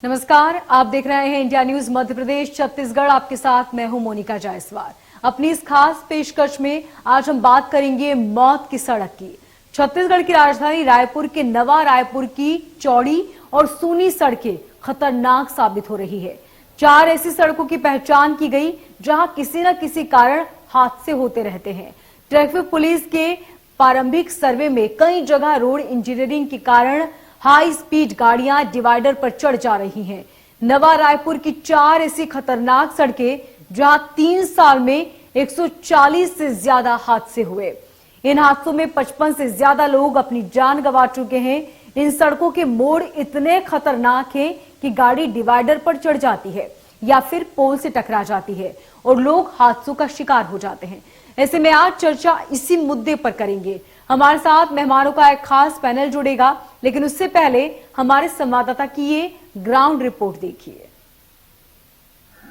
नमस्कार, आप देख रहे हैं इंडिया न्यूज मध्य प्रदेश छत्तीसगढ़। आपके साथ मैं हूं मोनिका जायसवाल। अपनी इस खास पेशकश में आज हम बात करेंगे मौत की सड़क की। छत्तीसगढ़ की राजधानी रायपुर के नवा रायपुर की चौड़ी और सूनी सड़कें खतरनाक साबित हो रही है। 4 ऐसी सड़कों की पहचान की गई जहां किसी न किसी कारण हादसे होते रहते हैं। ट्रैफिक पुलिस के प्रारंभिक सर्वे में कई जगह रोड इंजीनियरिंग के कारण हाई स्पीड गाड़ियां डिवाइडर पर चढ़ जा रही हैं। नवा रायपुर की 4 ऐसी खतरनाक सड़कें जहां 3 साल में 140 से ज्यादा हादसे हुए। इन हादसों में 55 से ज्यादा लोग अपनी जान गंवा चुके हैं। इन सड़कों के मोड़ इतने खतरनाक हैं कि गाड़ी डिवाइडर पर चढ़ जाती है या फिर पोल से टकरा जाती है और लोग हादसों का शिकार हो जाते हैं। ऐसे में आज चर्चा इसी मुद्दे पर करेंगे। हमारे साथ मेहमानों का एक खास पैनल जुड़ेगा, लेकिन उससे पहले हमारे संवाददाता की ये ग्राउंड रिपोर्ट देखिए।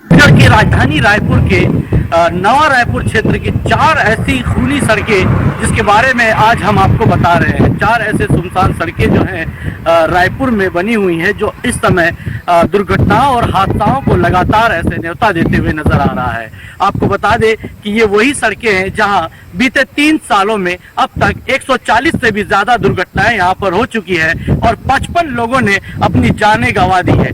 छत्तीसगढ़ की राजधानी रायपुर के नवा रायपुर क्षेत्र की 4 ऐसी खूनी सड़कें जिसके बारे में आज हम आपको बता रहे हैं। 4 ऐसे सुनसान सड़कें जो हैं रायपुर में बनी हुई हैं, जो इस समय दुर्घटनाओं और हादसाओं को लगातार ऐसे न्योता देते हुए नजर आ रहा है। आपको बता दें कि ये वही सड़कें हैं जहां बीते 3 सालों में अब तक 140 से भी ज्यादा दुर्घटनाएं यहां पर हो चुकी है और 55 लोगों ने अपनी जानें गंवा दी है।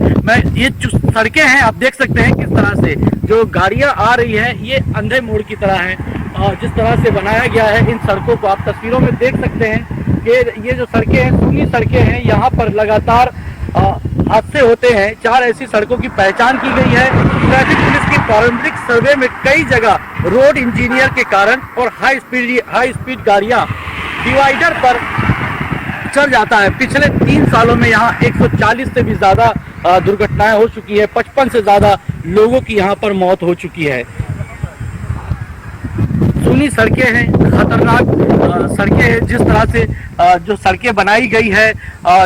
ये सड़कें हैं, आप देख सकते हैं किस तरह से जो गाड़ियां आ रही हैं ये अंधे मोड़ की तरह है। और जिस तरह से बनाया गया है इन सड़कों को आप तस्वीरों में देख सकते हैं कि ये जो सड़कें हैं सूनी सड़कें हैं, यहाँ पर लगातार हादसे होते हैं। 4 ऐसी सड़कों की पहचान की गई है। ट्रैफिक पुलिस की प्रारंभिक सर्वे में कई जगह रोड इंजीनियर के कारण और हाई स्पीड गाड़ियां डिवाइडर पर चढ़ जाता है। पिछले 3 सालों में यहाँ 140 से भी ज्यादा दुर्घटनाएं हो चुकी है। 55 से ज्यादा लोगों की यहाँ पर मौत हो चुकी है। सूनी सड़कें हैं, खतरनाक सड़कें हैं। जिस तरह से जो सड़कें बनाई गई है,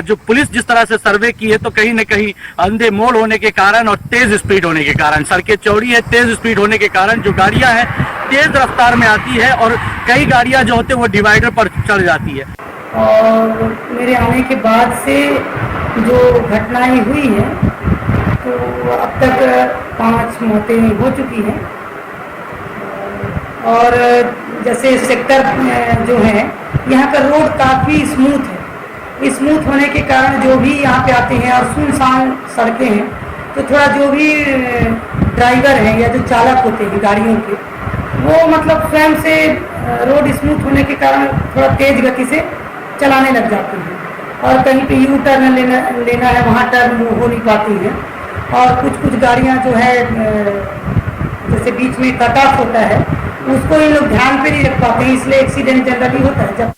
जो पुलिस जिस तरह से सर्वे की है, तो कहीं न कहीं अंधे मोड़ होने के कारण और तेज स्पीड होने के कारण, सड़कें चौड़ी है, तेज स्पीड होने के कारण जो गाड़ियां हैं तेज रफ्तार में आती है और कई गाड़ियां जो होते हैं वो डिवाइडर पर चढ़ जाती है। और मेरे आने के बाद से जो घटनाएं हुई हैं तो अब तक 5 मौतें हो चुकी हैं। और जैसे सेक्टर जो है यहाँ का रोड काफ़ी स्मूथ है। स्मूथ होने के कारण जो भी यहाँ पे आते हैं और सुनसान सड़कें हैं तो थोड़ा जो भी ड्राइवर हैं या जो चालक होते हैं गाड़ियों के, वो मतलब स्वयं से रोड स्मूथ होने के कारण थोड़ा तेज गति से चलाने लग जाते हैं और कहीं पे यू टर्न लेना है वहाँ टर्न हो नहीं पाती है। और कुछ गाड़ियाँ जो है जैसे बीच में कट ऑफ होता है उसको ये लोग ध्यान पे नहीं रख पाते हैं, इसलिए एक्सीडेंट जनरली होता है। जब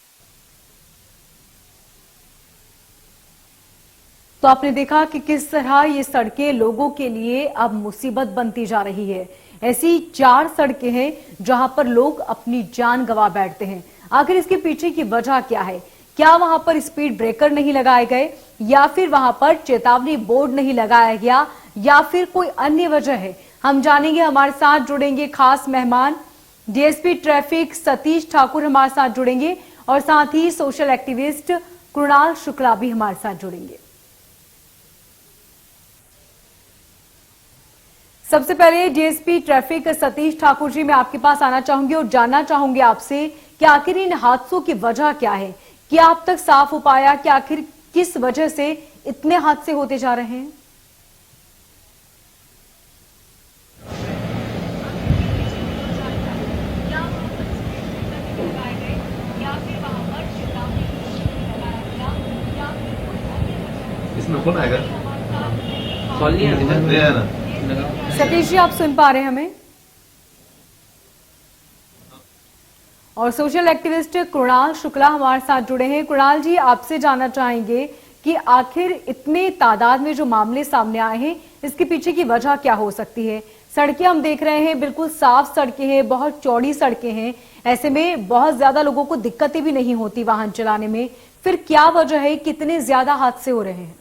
तो आपने देखा कि किस तरह ये सड़कें लोगों के लिए अब मुसीबत बनती जा रही है। ऐसी 4 सड़कें हैं जहां पर लोग अपनी जान गंवा बैठते हैं। आखिर इसके पीछे की वजह क्या है? क्या वहां पर स्पीड ब्रेकर नहीं लगाए गए, या फिर वहां पर चेतावनी बोर्ड नहीं लगाया गया, या फिर कोई अन्य वजह है? हम जानेंगे। हमारे साथ जुड़ेंगे खास मेहमान डीएसपी ट्रैफिक सतीश ठाकुर हमारे साथ जुड़ेंगे और साथ ही सोशल एक्टिविस्ट कृणाल शुक्ला भी हमारे साथ जुड़ेंगे। सबसे पहले डीएसपी ट्रैफिक सतीश ठाकुर जी, मैं आपके पास आना चाहूंगी और जानना चाहूंगी आपसे कि आखिर इन हादसों की वजह क्या है? क्या अब तक साफ हो पाया कि आखिर किस वजह से इतने हादसे होते जा रहे हैं? इसमें कौन आएगा? कॉल नहीं है ना। सतीश जी, आप सुन पा रहे हैं हमें? और सोशल एक्टिविस्ट कृणाल शुक्ला हमारे साथ जुड़े हैं। कृणाल जी, आपसे जानना चाहेंगे कि आखिर इतने तादाद में जो मामले सामने आए हैं इसके पीछे की वजह क्या हो सकती है? सड़कें हम देख रहे हैं बिल्कुल साफ सड़कें हैं, बहुत चौड़ी सड़कें हैं, ऐसे में बहुत ज्यादा लोगों को दिक्कतें भी नहीं होती वाहन चलाने में। फिर क्या वजह है, कितने ज्यादा हादसे हो रहे हैं?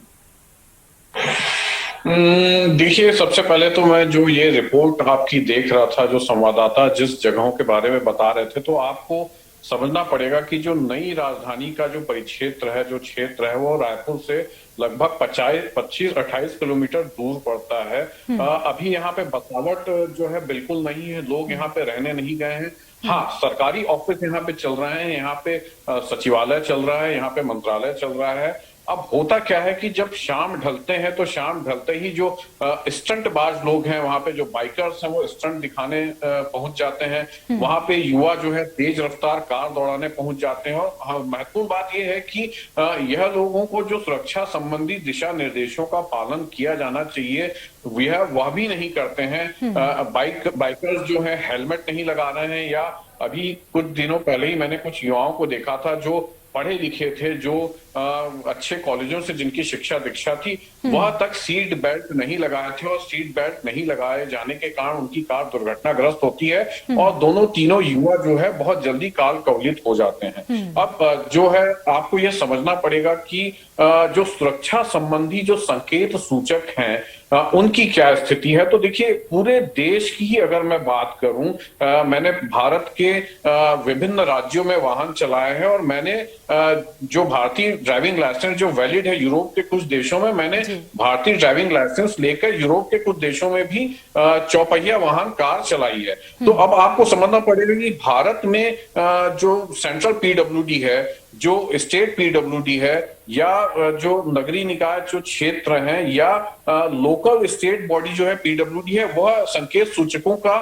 देखिए, सबसे पहले तो मैं जो ये रिपोर्ट आपकी देख रहा था, जो संवाददाता जिस जगहों के बारे में बता रहे थे, तो आपको समझना पड़ेगा कि जो नई राजधानी का जो परिक्षेत्र है, जो क्षेत्र है, वो रायपुर से लगभग 25-28 किलोमीटर दूर पड़ता है। अभी यहाँ पे बसावट जो है बिल्कुल नहीं है, लोग यहाँ पे रहने नहीं गए हैं। हाँ, सरकारी ऑफिस यहाँ पे चल रहे हैं, यहाँ पे सचिवालय चल रहा है, यहाँ पे मंत्रालय चल रहा है। अब होता क्या है कि जब शाम ढलते हैं तो शाम ढलते ही जो स्टंटबाज लोग हैं, वहां पे जो बाइकर्स हैं वो स्टंट दिखाने पहुंच जाते हैं। वहां पे युवा जो है तेज रफ्तार कार दौड़ाने पहुंच जाते हैं। और महत्वपूर्ण बात यह है कि यह लोगों को जो सुरक्षा संबंधी दिशा निर्देशों का पालन किया जाना चाहिए वह भी नहीं करते हैं। बाइकर्स जो है हेलमेट नहीं लगा रहे हैं, या अभी कुछ दिनों पहले ही मैंने कुछ युवाओं को देखा था जो पढ़े लिखे थे, जो अच्छे कॉलेजों से जिनकी शिक्षा दीक्षा थी, वह तक सीट बेल्ट नहीं लगाए थे, और सीट बेल्ट नहीं लगाए जाने के कारण उनकी कार दुर्घटनाग्रस्त होती है और तीनों युवा जो है बहुत जल्दी काल कवलित हो जाते हैं। अब जो है आपको यह समझना पड़ेगा कि जो सुरक्षा संबंधी जो संकेत सूचक हैं उनकी क्या स्थिति है। तो देखिए, पूरे देश की ही अगर मैं बात करूं, मैंने भारत के विभिन्न राज्यों में वाहन चलाए हैं, और मैंने जो भारतीय ड्राइविंग लाइसेंस जो वैलिड है यूरोप के कुछ देशों में, मैंने भारतीय ड्राइविंग लाइसेंस लेकर यूरोप के कुछ देशों में भी चौपहिया वाहन कार चलाई है। तो अब आपको समझना पड़ेगा कि भारत में जो सेंट्रल पीडब्ल्यूडी है, जो स्टेट पीडब्ल्यूडी है, या जो नगरीय निकाय जो क्षेत्र हैं, या लोकल स्टेट बॉडी जो है पीडब्ल्यूडी है, वह संकेत सूचकों का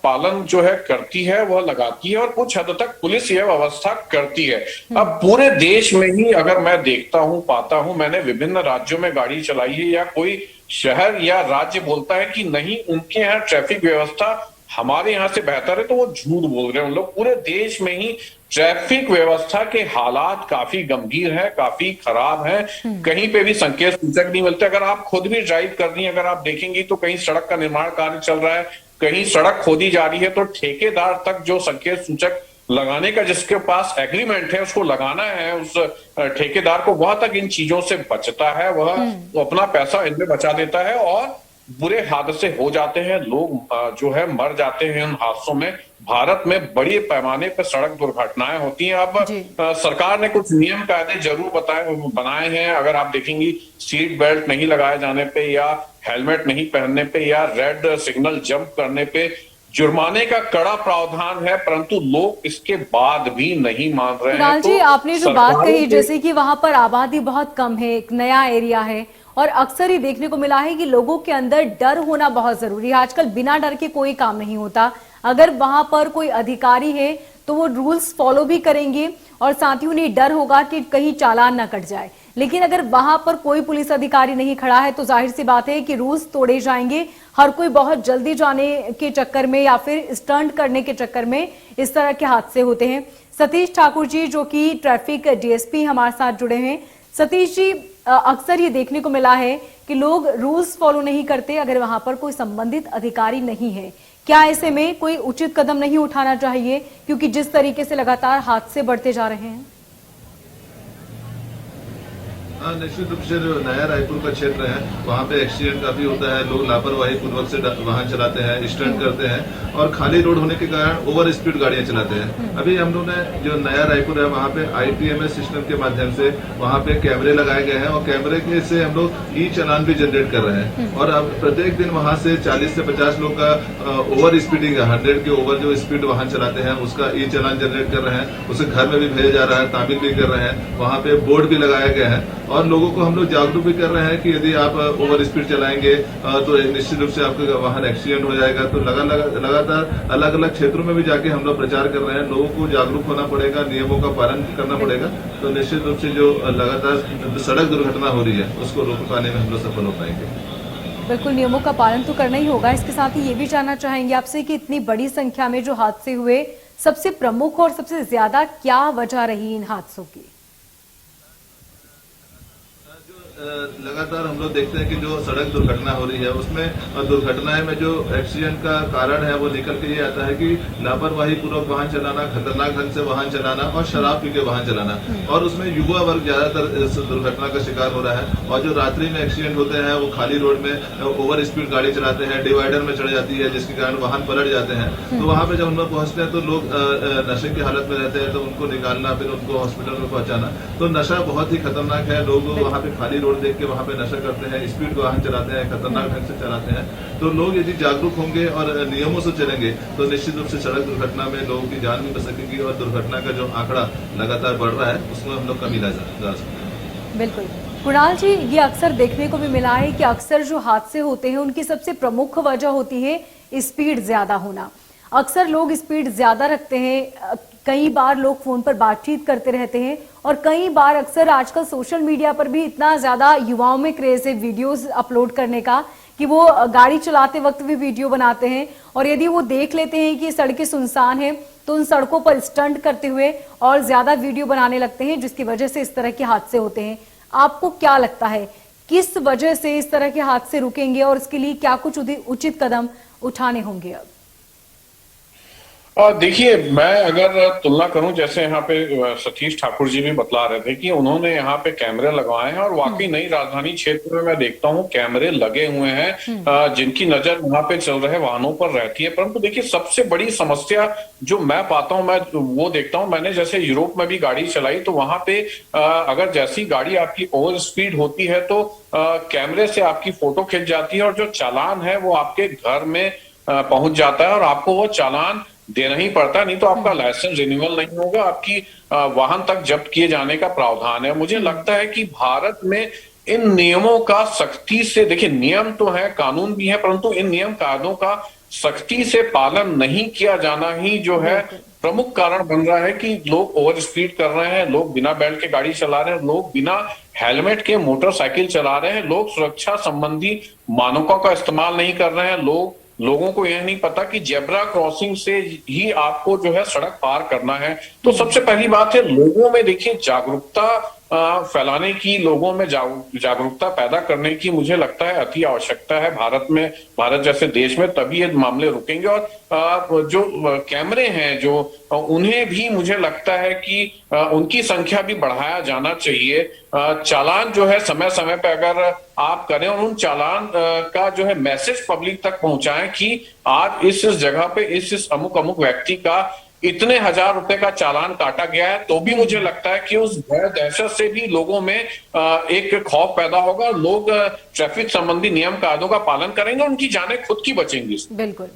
पालन जो है करती है, वह लगाती है, और कुछ हद तक पुलिस यह व्यवस्था करती है। अब पूरे देश में ही अगर मैं देखता हूं, पाता हूं, मैंने विभिन्न राज्यों में गाड़ी चलाई है, या कोई शहर या राज्य बोलता है कि नहीं उनके यहाँ ट्रैफिक व्यवस्था हमारे यहाँ से बेहतर है, तो वो झूठ बोल रहे हैं। उन लोग पूरे देश में ही ट्रैफिक व्यवस्था के हालात काफी गंभीर है, काफी खराब है। कहीं पे भी संकेत सूचक नहीं मिलते। अगर आप खुद भी ड्राइव कर रही हैं, अगर आप देखेंगी तो कहीं सड़क का निर्माण कार्य चल रहा है, कहीं सड़क खोदी जा रही है, तो ठेकेदार तक जो संकेत सूचक लगाने का जिसके पास एग्रीमेंट है उसको लगाना है, उस ठेकेदार को, वह तक इन चीजों से बचता है, वह अपना पैसा इनमें बचा देता है, और बुरे हादसे हो जाते हैं, लोग जो है मर जाते हैं उन हादसों में। भारत में बड़े पैमाने पर सड़क दुर्घटनाएं होती हैं। अब सरकार ने कुछ नियम कायदे जरूर बनाए हैं। अगर आप देखेंगी, सीट बेल्ट नहीं लगाए जाने पे, या हेलमेट नहीं पहनने पे, या रेड सिग्नल जंप करने पे जुर्माने का कड़ा प्रावधान है, परंतु लोग इसके बाद भी नहीं मान रहे हैं। जी, आपने जो बात कही, जैसे कि वहां पर आबादी बहुत कम है, एक नया एरिया है, और अक्सर ही देखने को मिला है कि लोगों के अंदर डर होना बहुत जरूरी है। आजकल बिना डर के कोई काम नहीं होता। अगर वहां पर कोई अधिकारी है तो वो रूल्स फॉलो भी करेंगे, और साथ ही उन्हें डर होगा कि कहीं चालान ना कट जाए। लेकिन अगर वहां पर कोई पुलिस अधिकारी नहीं खड़ा है तो जाहिर सी बात है कि रूल्स तोड़े जाएंगे। हर कोई बहुत जल्दी जाने के चक्कर में या फिर स्टंट करने के चक्कर में इस तरह के हादसे होते हैं। सतीश ठाकुर जी, जो कि ट्रैफिक डीएसपी हमारे साथ जुड़े हैं। सतीश जी, अक्सर ये देखने को मिला है कि लोग रूल्स फॉलो नहीं करते अगर वहां पर कोई संबंधित अधिकारी नहीं है। क्या ऐसे में कोई उचित कदम नहीं उठाना चाहिए, क्योंकि जिस तरीके से लगातार हादसे बढ़ते जा रहे हैं? निश्चित रूप से जो नया रायपुर का क्षेत्र है वहाँ पे एक्सीडेंट काफी होता है। लोग लापरवाही पूर्वक से वाहन चलाते हैं, स्टंट करते हैं, और खाली रोड होने के कारण ओवर स्पीड गाड़ियां चलाते हैं। अभी हम लोग ने जो नया रायपुर है वहाँ पे ITMS सिस्टम के माध्यम से वहाँ पे कैमरे लगाए गए हैं, और कैमरे के से हम लोग ई चालान भी जनरेट कर रहे हैं। और अब प्रत्येक दिन वहाँ से 40 से 50 लोग का ओवर स्पीडिंग 100 के ओवर जो स्पीड वाहन चलाते हैं उसका ई चालान जनरेट कर रहे हैं। उसे घर में भी भेजा जा रहा है, तामील भी कर रहे हैं। वहाँ पे बोर्ड भी लगाया गया है, और लोगों को हम लोग जागरूक भी कर रहे हैं कि यदि आप ओवर स्पीड चलाएंगे तो निश्चित रूप से आपका वाहन एक्सीडेंट हो जाएगा। तो लगातार अलग अलग क्षेत्रों में भी जाके हम लोग प्रचार कर रहे हैं। लोगों को जागरूक होना पड़ेगा, नियमों का पालन करना पड़ेगा, तो निश्चित रूप से जो लगातार सड़क दुर्घटना हो रही है उसको रोक पाने में हम लोग सफल हो पाएंगे। बिल्कुल, नियमों का पालन तो करना ही होगा। इसके साथ ही ये भी जानना चाहेंगे आपसे कि इतनी बड़ी संख्या में जो हादसे हुए, सबसे प्रमुख और सबसे ज्यादा क्या वजह रही इन हादसों की? लगातार हम लोग देखते हैं कि जो सड़क दुर्घटना हो रही है उसमें दुर्घटनाएं में जो एक्सीडेंट का कारण है वो निकल के ये आता है कि लापरवाही पूर्वक वाहन चलाना, खतरनाक ढंग से वाहन चलाना, और शराब पी के वाहन चलाना। और उसमें युवा वर्ग ज्यादातर इस दुर्घटना का शिकार हो रहा है। और जो रात्रि में एक्सीडेंट होते हैं वो खाली रोड में ओवर स्पीड गाड़ी चलाते हैं, डिवाइडर में चढ़ जाती है जिसके कारण वाहन पलट जाते हैं। तो वहां पे जब हम लोग पहुंचते हैं तो लोग नशे की हालत में रहते हैं, तो उनको निकालना, फिर उनको हॉस्पिटल में पहुंचाना। तो नशा बहुत ही खतरनाक है। लोग वहां पे खाली लोड देख के वहाँ पे नशा करते हैं, स्पीड वाहन चलाते हैं, खतरनाक ढंग से चलाते हैं। तो लोग यदि जागरूक होंगे और नियमों से चलेंगे तो निश्चित रूप से सड़क दुर्घटना में लोगों की जान भी बच सकेगी और दुर्घटना का जो आंकड़ा लगातार बढ़ रहा है उसमें हम लोग कमी ला सकते हैं। बिल्कुल कुणाल जी, ये अक्सर देखने को भी मिला है कि अक्सर जो हादसे होते हैं उनकी सबसे प्रमुख वजह होती है स्पीड ज्यादा होना। अक्सर लोग स्पीड ज्यादा रखते हैं, कई बार लोग फोन पर बातचीत करते रहते हैं और कई बार अक्सर आजकल सोशल मीडिया पर भी इतना ज्यादा युवाओं में क्रेज है वीडियोस अपलोड करने का कि वो गाड़ी चलाते वक्त भी वीडियो बनाते हैं और यदि वो देख लेते हैं कि सड़कें सुनसान हैं तो उन सड़कों पर स्टंट करते हुए और ज्यादा वीडियो बनाने लगते हैं, जिसकी वजह से इस तरह के हादसे होते हैं। आपको क्या लगता है किस वजह से इस तरह के हादसे रुकेंगे और इसके लिए क्या कुछ उचित कदम उठाने होंगे? अब देखिए, मैं अगर तुलना करूं, जैसे यहाँ पे सतीश ठाकुर जी भी बतला रहे थे कि उन्होंने यहाँ पे कैमरे लगवाए हैं और वाकई नई राजधानी क्षेत्र में मैं देखता हूँ कैमरे लगे हुए हैं जिनकी नजर वहां पे चल रहे वाहनों पर रहती है। परंतु देखिए, सबसे बड़ी समस्या जो मैं पाता हूँ, मैं वो देखता हूँ, मैंने जैसे यूरोप में भी गाड़ी चलाई तो वहां पे अगर जैसी गाड़ी आपकी ओवर स्पीड होती है तो कैमरे से आपकी फोटो खिंच जाती है और जो चालान है वो आपके घर में पहुंच जाता है और आपको वो चालान देना ही पड़ता है, नहीं तो आपका लाइसेंस रिन्यूअल नहीं होगा, आपकी वाहन तक जब्त किए जाने का प्रावधान है। मुझे लगता है कि भारत में इन नियमों का सख्ती से, देखिए नियम तो है, कानून भी है, परंतु इन नियम कानूनों का सख्ती से पालन नहीं किया जाना ही जो है प्रमुख कारण बन रहा है कि लोग ओवर स्पीड कर रहे हैं, लोग बिना बेल्ट के गाड़ी चला रहे हैं, लोग बिना हेलमेट के मोटरसाइकिल चला रहे हैं, लोग सुरक्षा संबंधी मानकों का इस्तेमाल नहीं कर रहे हैं, लोगों को यह नहीं पता कि जेब्रा क्रॉसिंग से ही आपको जो है सड़क पार करना है। तो सबसे पहली बात है लोगों में देखिए जागरूकता फैलाने की, लोगों में जागरूकता पैदा करने की मुझे लगता है अति आवश्यकता है भारत जैसे देश में, तभी ये मामले रुकेंगे। और जो कैमरे हैं जो उन्हें भी मुझे लगता है कि उनकी संख्या भी बढ़ाया जाना चाहिए। चालान जो है समय समय पे अगर आप करें और उन चालान का जो है मैसेज पब्लिक तक पहुंचाएं कि आज इस जगह पे इस अमुक व्यक्ति का इतने हजार रुपए का चालान काटा गया है, तो भी मुझे लगता है कि उस भय दहशत से भी लोगों में एक खौफ पैदा होगा, लोग ट्रैफिक संबंधी नियम कायदों का पालन करेंगे, उनकी जानें खुद की बचेंगी। बिल्कुल,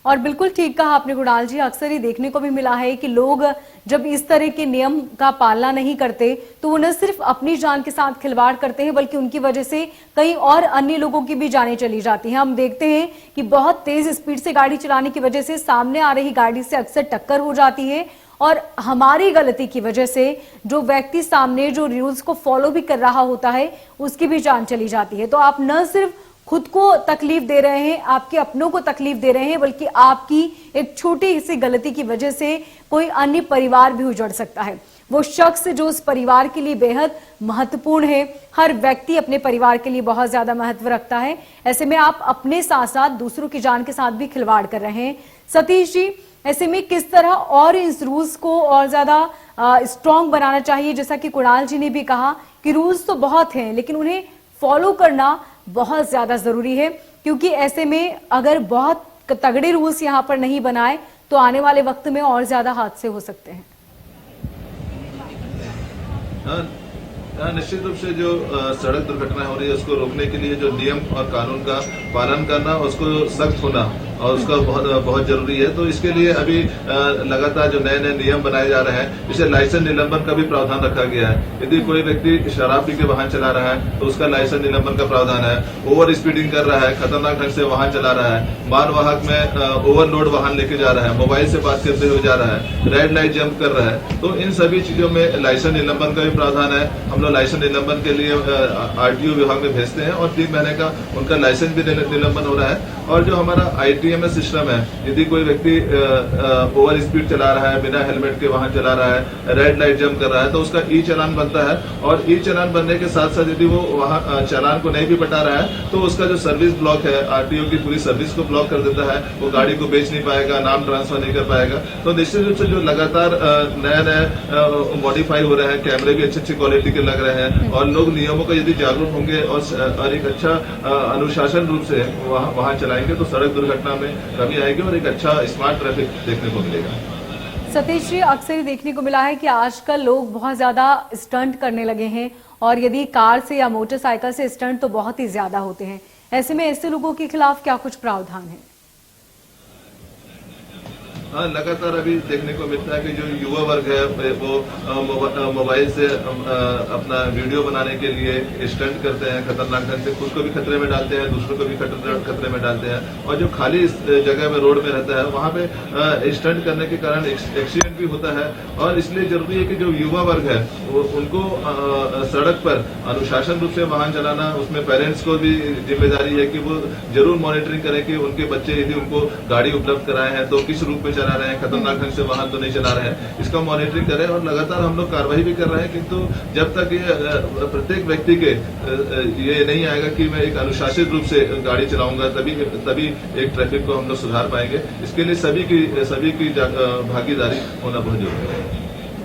और बिल्कुल ठीक कहा आपने कुणाल जी। अक्सर ही देखने को भी मिला है कि लोग जब इस तरह के नियम का पालना नहीं करते तो वो न सिर्फ अपनी जान के साथ खिलवाड़ करते हैं बल्कि उनकी वजह से कई और अन्य लोगों की भी जानें चली जाती हैं। हम देखते हैं कि बहुत तेज स्पीड से गाड़ी चलाने की वजह से सामने आ रही गाड़ी से अक्सर टक्कर हो जाती है और हमारी गलती की वजह से जो व्यक्ति सामने जो रूल्स को फॉलो भी कर रहा होता है उसकी भी जान चली जाती है। तो आप न सिर्फ खुद को तकलीफ दे रहे हैं, आपके अपनों को तकलीफ दे रहे हैं, बल्कि आपकी एक छोटी सी गलती की वजह से कोई अन्य परिवार भी उजड़ सकता है। वो शख्स जो उस परिवार के लिए बेहद महत्वपूर्ण है, हर व्यक्ति अपने परिवार के लिए बहुत ज्यादा महत्व रखता है, ऐसे में आप अपने साथ साथ दूसरों की जान के साथ भी खिलवाड़ कर रहे हैं। सतीश जी, ऐसे में किस तरह और इस रूल्स को और ज्यादा स्ट्रॉन्ग बनाना चाहिए? जैसा कि कुणाल जी ने भी कहा कि रूल्स तो बहुत हैं लेकिन उन्हें फॉलो करना बहुत ज्यादा जरूरी है, क्योंकि ऐसे में अगर बहुत तगड़े रूल्स यहाँ पर नहीं बनाए तो आने वाले वक्त में और ज्यादा हादसे हो सकते हैं। निश्चित रूप से जो सड़क दुर्घटना हो रही है उसको रोकने के लिए जो नियम और कानून का पालन करना, उसको सख्त होना और उसका बहुत जरूरी है। तो इसके लिए अभी लगातार जो नए नियम बनाए जा रहे हैं, जैसे लाइसेंस निलंबन का भी प्रावधान रखा गया है। यदि कोई व्यक्ति शराब पी के वाहन चला रहा है तो उसका लाइसेंस निलंबन का प्रावधान है। ओवर स्पीडिंग कर रहा है, खतरनाक ढंग से वाहन चला रहा है, मालवाहक में ओवरलोड वाहन लेके जा रहा है, मोबाइल से बात करते हुए जा रहा है, रेड लाइट जंप कर रहा है, तो इन सभी चीजों में लाइसेंस निलंबन का भी प्रावधान है। हम लोग लाइसेंस निलंबन के लिए RTO विभाग में भेजते हैं और 3 महीने का उनका लाइसेंस भी निलंबन हो रहा है। और जो हमारा ITMS सिस्टम है, यदि कोई व्यक्ति ओवर स्पीड चला रहा है, बिना हेलमेट के वाहन चला रहा है, रेड लाइट जंप कर रहा है, तो उसका चालान बनता है। और चालान बनने के साथ साथ यदि वो वहाँ चालान को नहीं भी बता रहा है तो उसका जो सर्विस ब्लॉक है, RTO की पूरी सर्विस को ब्लॉक कर देता है, वो गाड़ी को बेच नहीं पाएगा, नाम ट्रांसफर नहीं कर पाएगा। तो निश्चित रूप से जो लगातार नए मॉडिफाई हो रहे हैं, कैमरे भी अच्छी क्वालिटी के लग रहे हैं और लोग नियमों का यदि जागरूक होंगे और एक अच्छा अनुशासन रूप से वहाँ चलाएंगे तो सड़क दुर्घटना में कमी आएगी और एक अच्छा स्मार्ट ट्रैफिक देखने को मिलेगा। सतीश जी, अक्सर ही देखने को मिला है कि आजकल लोग बहुत ज्यादा स्टंट करने लगे हैं और यदि कार से या मोटरसाइकिल से स्टंट तो बहुत ही ज्यादा होते हैं। ऐसे में ऐसे लोगों के खिलाफ क्या कुछ प्रावधान है? हाँ, लगातार अभी देखने को मिलता है कि जो युवा वर्ग है वो मोबाइल से अपना वीडियो बनाने के लिए स्टंट करते हैं, खतरनाक ढंग से खुद को भी खतरे में डालते हैं, दूसरों को भी खतरे में डालते हैं। और जो खाली जगह में रोड में रहता है वहाँ पे स्टंट करने के कारण एक्सीडेंट भी होता है। और इसलिए जरूरी है कि जो युवा वर्ग है वो उनको सड़क पर अनुशासन रूप से वाहन चलाना, उसमें पेरेंट्स को भी जिम्मेदारी है कि वो जरूर मॉनिटरिंग करें कि उनके बच्चे यदि उनको गाड़ी उपलब्ध कराए हैं तो किस रूप में चला रहे हैं, खतरनाक ढंग से वाहन तो नहीं चला रहे हैं, इसका मॉनिटरिंग करें। और लगातार हम लोग कार्रवाई भी कर रहे हैं, किंतु जब तक ये प्रत्येक व्यक्ति के ये नहीं आएगा कि मैं एक अनुशासित रूप से गाड़ी चलाऊंगा तभी एक ट्रैफिक को हम लोग सुधार पाएंगे। इसके लिए सभी की भागीदारी होना बहुत जरूरी है।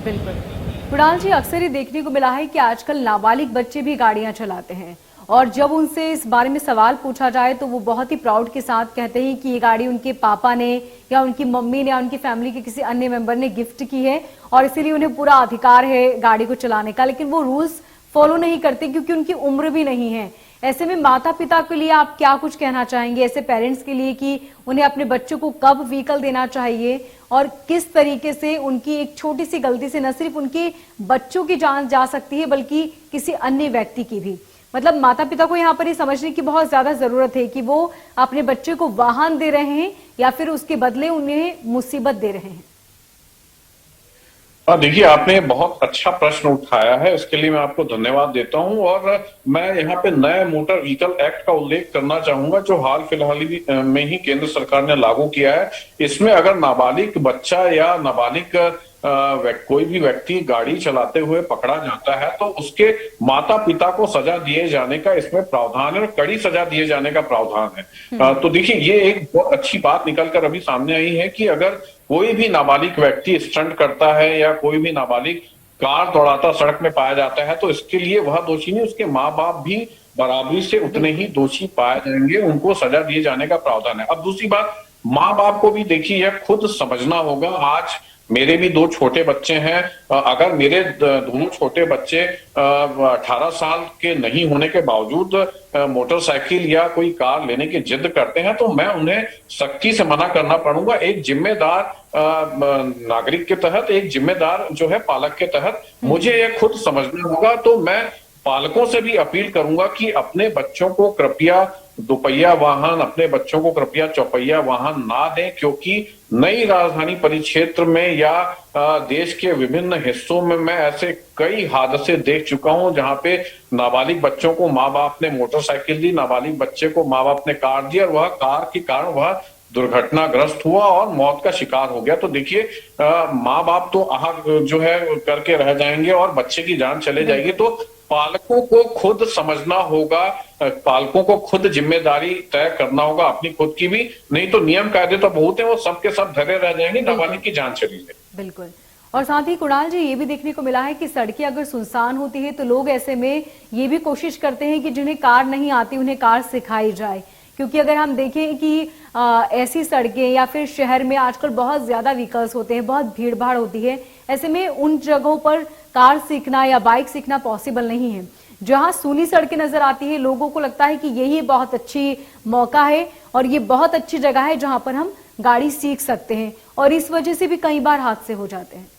बिल्कुल कुणाल जी, अक्सर ये देखने को मिला है कि आजकल नाबालिग बच्चे भी गाड़ियां चलाते हैं और जब उनसे इस बारे में सवाल पूछा जाए तो वो बहुत ही प्राउड के साथ कहते हैं कि ये गाड़ी उनके पापा ने या उनकी मम्मी ने या उनकी फैमिली के किसी अन्य मेंबर ने गिफ्ट की है और इसीलिए उन्हें पूरा अधिकार है गाड़ी को चलाने का, लेकिन वो रूल्स फॉलो नहीं करते क्योंकि उनकी उम्र भी नहीं है। ऐसे में माता पिता के लिए आप क्या कुछ कहना चाहेंगे ऐसे पेरेंट्स के लिए कि उन्हें अपने बच्चों को कब व्हीकल देना चाहिए और किस तरीके से उनकी एक छोटी सी गलती से न सिर्फ उनके बच्चों की जान जा सकती है बल्कि किसी अन्य व्यक्ति की भी? मतलब माता पिता को यहाँ पर ये समझने की बहुत ज्यादा जरूरत है कि वो अपने बच्चे को वाहन दे रहे हैं या फिर उसके बदले उन्हें मुसीबत दे रहे हैं। देखिए, आपने बहुत अच्छा प्रश्न उठाया है, इसके लिए मैं आपको धन्यवाद देता हूं। और मैं यहाँ पे नए मोटर व्हीकल एक्ट का उल्लेख करना चाहूंगा जो हाल फिलहाल में ही केंद्र सरकार ने लागू किया है। इसमें अगर नाबालिग बच्चा या नाबालिग कोई भी व्यक्ति गाड़ी चलाते हुए पकड़ा जाता है तो उसके माता पिता को सजा दिए जाने का इसमें प्रावधान है और कड़ी सजा दिए जाने का प्रावधान है। तो देखिए, ये एक बहुत अच्छी बात निकलकर अभी सामने आई है कि अगर कोई भी नाबालिग व्यक्ति स्टंट करता है या कोई भी नाबालिग कार दौड़ाता सड़क में पाया जाता है तो इसके लिए वह दोषी नहीं, उसके माँ बाप भी बराबरी से उतने ही दोषी पाए जाएंगे, उनको सजा दिए जाने का प्रावधान है। अब दूसरी बात, माँ बाप को भी देखिए यह खुद समझना होगा। आज मेरे भी 2 छोटे बच्चे हैं, अगर मेरे दोनों छोटे बच्चे 18 साल के नहीं होने के बावजूद मोटरसाइकिल या कोई कार लेने की जिद करते हैं तो मैं उन्हें सख्ती से मना करना पड़ूंगा। एक जिम्मेदार नागरिक के तहत, एक जिम्मेदार जो है पालक के तहत मुझे यह खुद समझना होगा। तो मैं पालकों से भी अपील करूंगा कि अपने बच्चों को कृपया दोपहिया वाहन, अपने बच्चों को कृपया चौपहिया वाहन ना दें, क्योंकि नई राजधानी परिक्षेत्र में या देश के विभिन्न हिस्सों में मैं ऐसे कई हादसे देख चुका हूं जहां पे नाबालिग बच्चों को माँ बाप ने मोटरसाइकिल दी, नाबालिग बच्चे को माँ बाप ने कार दी और वह कार के कारण वह दुर्घटनाग्रस्त हुआ और मौत का शिकार हो गया। तो देखिए, माँ बाप तो आह जो है करके रह जाएंगे और बच्चे की जान चले जाएगी। तो पालकों को खुद समझना होगा, पालकों को खुद जिम्मेदारी तय करना होगा अपनी खुद की भी, नहीं तो नियम कायदे तो बहुत है, वो सबके सब धरे रह जाएंगे, नाबालिग की जान चली जाएगी। बिल्कुल। और साथ ही कुणाल जी, ये भी देखने को मिला है कि सड़कें अगर सुनसान होती है तो लोग ऐसे में ये भी कोशिश करते हैं कि जिन्हें कार नहीं आती उन्हें कार सिखाई जाए, क्योंकि अगर हम देखें कि ऐसी सड़कें या फिर शहर में आजकल बहुत ज्यादा व्हीकल्स होते हैं, बहुत भीड़ भाड़ होती है, ऐसे में उन जगहों पर कार सीखना या बाइक सीखना पॉसिबल नहीं है। जहां सूनी सड़कें नजर आती है लोगों को लगता है कि यही बहुत अच्छी मौका है और ये बहुत अच्छी जगह है जहां पर हम गाड़ी सीख सकते हैं, और इस वजह से भी कई बार हादसे हो जाते हैं।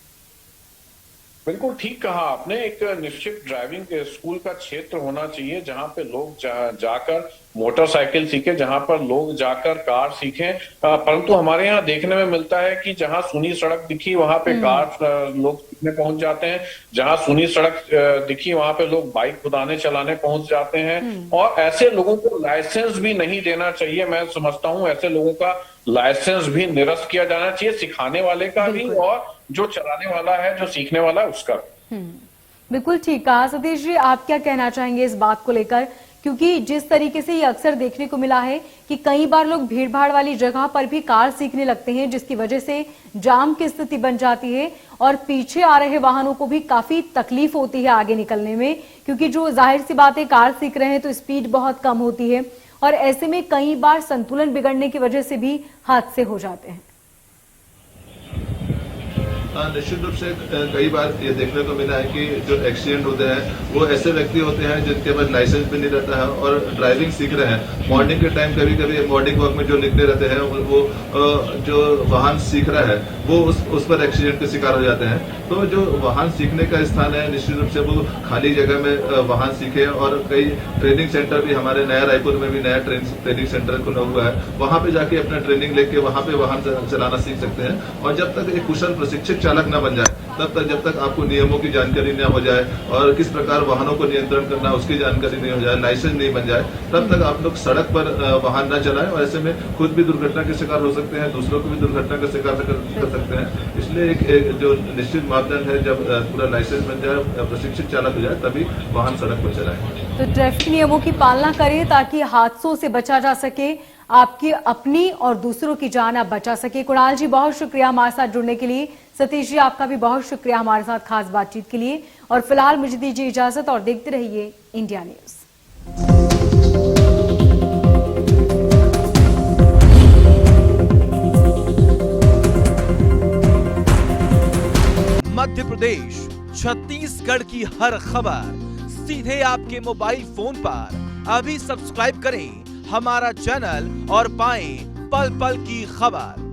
बिल्कुल ठीक कहा आपने, एक निश्चित ड्राइविंग स्कूल का क्षेत्र होना चाहिए जहां पे लोग जाकर मोटरसाइकिल सीखे, जहां पर लोग जाकर कार सीखें। परंतु हमारे यहाँ देखने में मिलता है कि जहां सुनी सड़क दिखी वहां पे कार लोग सीखने पहुंच जाते हैं, जहां सुनी सड़क दिखी वहां पे लोग बाइक खुदाने चलाने पहुंच जाते हैं। और ऐसे लोगों को लाइसेंस भी नहीं देना चाहिए। मैं समझता हूं ऐसे लोगों का लाइसेंस भी निरस्त किया जाना चाहिए, सिखाने वाले का भी और जो चलाने वाला है, जो सीखने वाला है उसका। बिल्कुल ठीक कहा। सतीश जी, आप क्या कहना चाहेंगे इस बात को लेकर, क्योंकि जिस तरीके से ये अक्सर देखने को मिला है कि कई बार लोग भीड़ भाड़ वाली जगह पर भी कार सीखने लगते हैं, जिसकी वजह से जाम की स्थिति बन जाती है और पीछे आ रहे वाहनों को भी काफी तकलीफ होती है आगे निकलने में, क्योंकि जो जाहिर सी बात है कार सीख रहे हैं तो स्पीड बहुत कम होती है और ऐसे में कई बार संतुलन बिगड़ने की वजह से भी हादसे हो जाते हैं। निश्चित रूप से कई बार ये देखने को मिला है कि जो एक्सीडेंट होते हैं वो ऐसे व्यक्ति होते हैं जिनके पास लाइसेंस भी नहीं रहता है और ड्राइविंग सीख रहे हैं। मॉर्निंग के टाइम कभी कभी मॉर्निंग वॉक में जो निकले रहते हैं वो जो वाहन सीख रहा है वो उस पर एक्सीडेंट के शिकार हो जाते हैं। तो जो वाहन सीखने का स्थान है निश्चित रूप से वो खाली जगह में वाहन सीखे, और कई ट्रेनिंग सेंटर भी हमारे नया रायपुर में भी नया ट्रेनिंग सेंटर खुला हुआ है, वहां पे जाके अपना ट्रेनिंग लेके वहां पे वाहन चलाना सीख सकते हैं। और जब तक एक कुशल प्रशिक्षित चालक न बन जाए जब तक आपको नियमों की जानकारी न हो जाए और किस प्रकार वाहनों को नियंत्रण करना उसकी जानकारी नहीं हो जाए, लाइसेंस नहीं बन जाए, तब तक आप लोग सड़क पर वाहन न चलाएं और ऐसे में खुद भी दुर्घटना के शिकार हो सकते हैं, दूसरों को भी दुर्घटना का शिकार कर सकते हैं। इसलिए एक जो निश्चित मापदंड है, जब पूरा लाइसेंस बन जाए, प्रशिक्षित चालक हो जाए, तभी वाहन सड़क पर चलाएं। तो ट्रैफिक नियमों की पालना करें ताकि हादसों से बचा जा सके, आपकी अपनी और दूसरों की जान आप बचा सके। कुणाल जी, बहुत शुक्रिया हमारे साथ जुड़ने के लिए। सतीश जी, आपका भी बहुत शुक्रिया हमारे साथ खास बातचीत के लिए। और फिलहाल मुझे दीजिए इजाजत और देखते रहिए इंडिया न्यूज। मध्य प्रदेश, छत्तीसगढ़ की हर खबर सीधे आपके मोबाइल फोन पर। अभी सब्सक्राइब करें हमारा चैनल और पाएं पल पल की खबर।